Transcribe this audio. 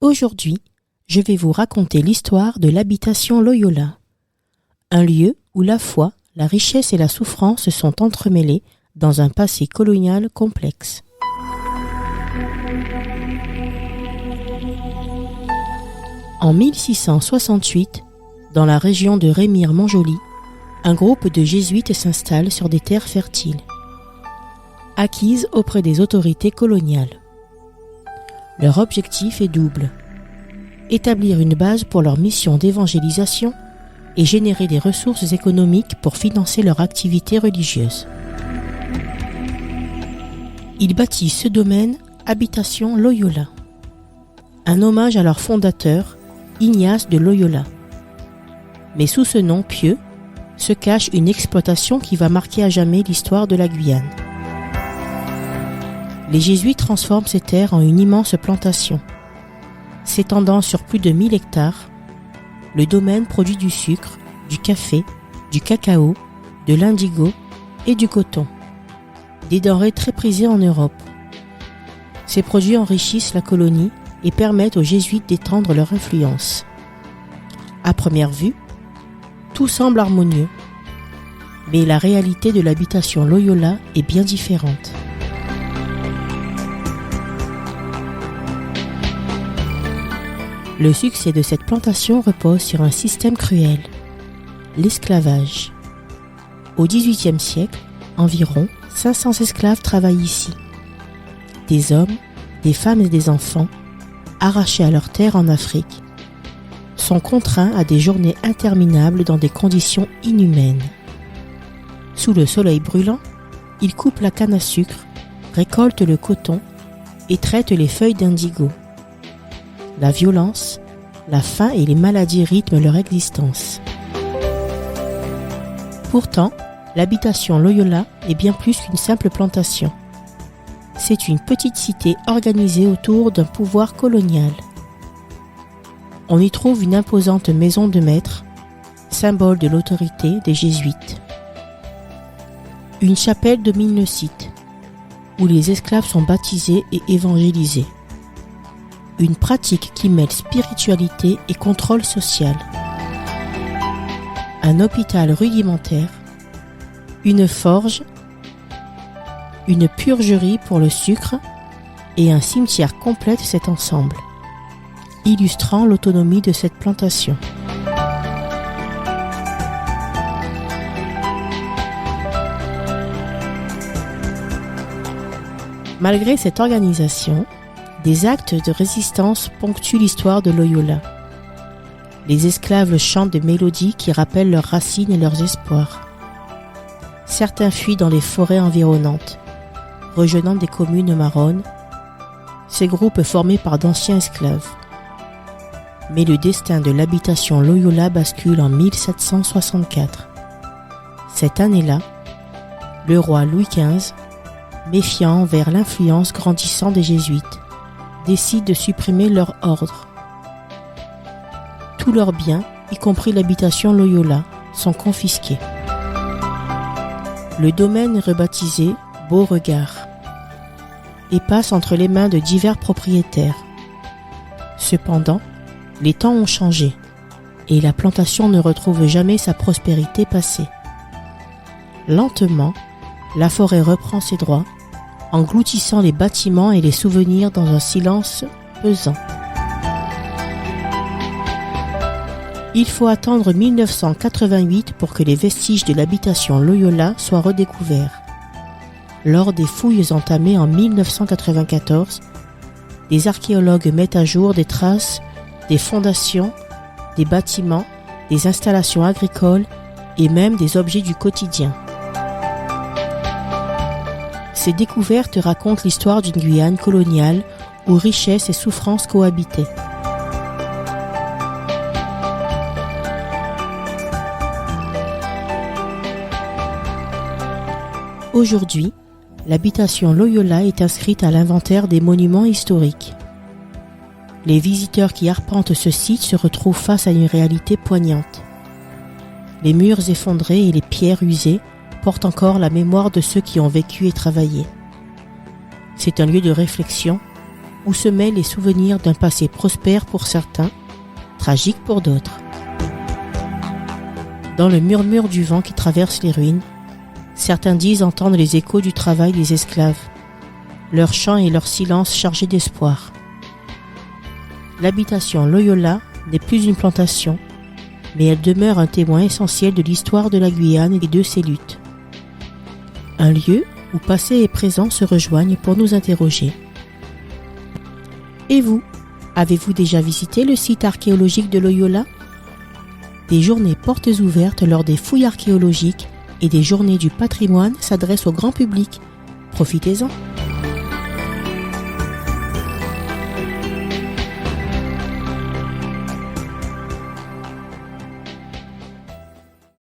Aujourd'hui, je vais vous raconter l'histoire de l'habitation Loyola, un lieu où la foi, la richesse et la souffrance sont entremêlées dans un passé colonial complexe. En 1668, dans la région de Remire-Montjoly, un groupe de jésuites s'installe sur des terres fertiles, acquises auprès des autorités coloniales. Leur objectif est double: établir une base pour leur mission d'évangélisation et générer des ressources économiques pour financer leur activité religieuse. Ils bâtissent ce domaine Habitation Loyola, un hommage à leur fondateur, Ignace de Loyola. Mais sous ce nom pieux se cache une exploitation qui va marquer à jamais l'histoire de la Guyane. Les jésuites transforment ces terres en une immense plantation. S'étendant sur plus de 1000 hectares, le domaine produit du sucre, du café, du cacao, de l'indigo et du coton, des denrées très prisées en Europe. Ces produits enrichissent la colonie et permettent aux jésuites d'étendre leur influence. À première vue, tout semble harmonieux, mais la réalité de l'habitation Loyola est bien différente. Le succès de cette plantation repose sur un système cruel, l'esclavage. Au XVIIIe siècle, environ 500 esclaves travaillent ici. Des hommes, des femmes et des enfants, arrachés à leurs terres en Afrique, sont contraints à des journées interminables dans des conditions inhumaines. Sous le soleil brûlant, ils coupent la canne à sucre, récoltent le coton et traitent les feuilles d'indigo. La violence, la faim et les maladies rythment leur existence. Pourtant, l'habitation Loyola est bien plus qu'une simple plantation. C'est une petite cité organisée autour d'un pouvoir colonial. On y trouve une imposante maison de maître, symbole de l'autorité des jésuites. Une chapelle domine le site, où les esclaves sont baptisés et évangélisés. Une pratique qui mêle spiritualité et contrôle social. Un hôpital rudimentaire, une forge, une purgerie pour le sucre et un cimetière complètent cet ensemble, illustrant l'autonomie de cette plantation. Malgré cette organisation, des actes de résistance ponctuent l'histoire de Loyola. Les esclaves chantent des mélodies qui rappellent leurs racines et leurs espoirs. Certains fuient dans les forêts environnantes, rejoignant des communes marronnes, ces groupes formés par d'anciens esclaves. Mais le destin de l'habitation Loyola bascule en 1764. Cette année-là, le roi Louis XV, méfiant envers l'influence grandissante des jésuites, décide de supprimer leur ordre. Tous leurs biens, y compris l'habitation Loyola, sont confisqués. Le domaine est rebaptisé Beauregard et passe entre les mains de divers propriétaires. Cependant, les temps ont changé et la plantation ne retrouve jamais sa prospérité passée. Lentement, la forêt reprend ses droits, engloutissant les bâtiments et les souvenirs dans un silence pesant. Il faut attendre 1988 pour que les vestiges de l'habitation Loyola soient redécouverts. Lors des fouilles entamées en 1994, les archéologues mettent à jour des traces des fondations, des bâtiments, des installations agricoles et même des objets du quotidien. Ces découvertes racontent l'histoire d'une Guyane coloniale où richesse et souffrance cohabitaient. Aujourd'hui, l'habitation Loyola est inscrite à l'inventaire des monuments historiques. Les visiteurs qui arpentent ce site se retrouvent face à une réalité poignante. Les murs effondrés et les pierres usées portent encore la mémoire de ceux qui ont vécu et travaillé. C'est un lieu de réflexion où se mêlent les souvenirs d'un passé prospère pour certains, tragique pour d'autres. Dans le murmure du vent qui traverse les ruines, certains disent entendre les échos du travail des esclaves, leurs chants et leur silence chargés d'espoir. L'habitation Loyola n'est plus une plantation, mais elle demeure un témoin essentiel de l'histoire de la Guyane et de ses luttes. Un lieu où passé et présent se rejoignent pour nous interroger. Et vous, avez-vous déjà visité le site archéologique de Loyola ? Des journées portes ouvertes lors des fouilles archéologiques et des journées du patrimoine s'adressent au grand public. Profitez-en!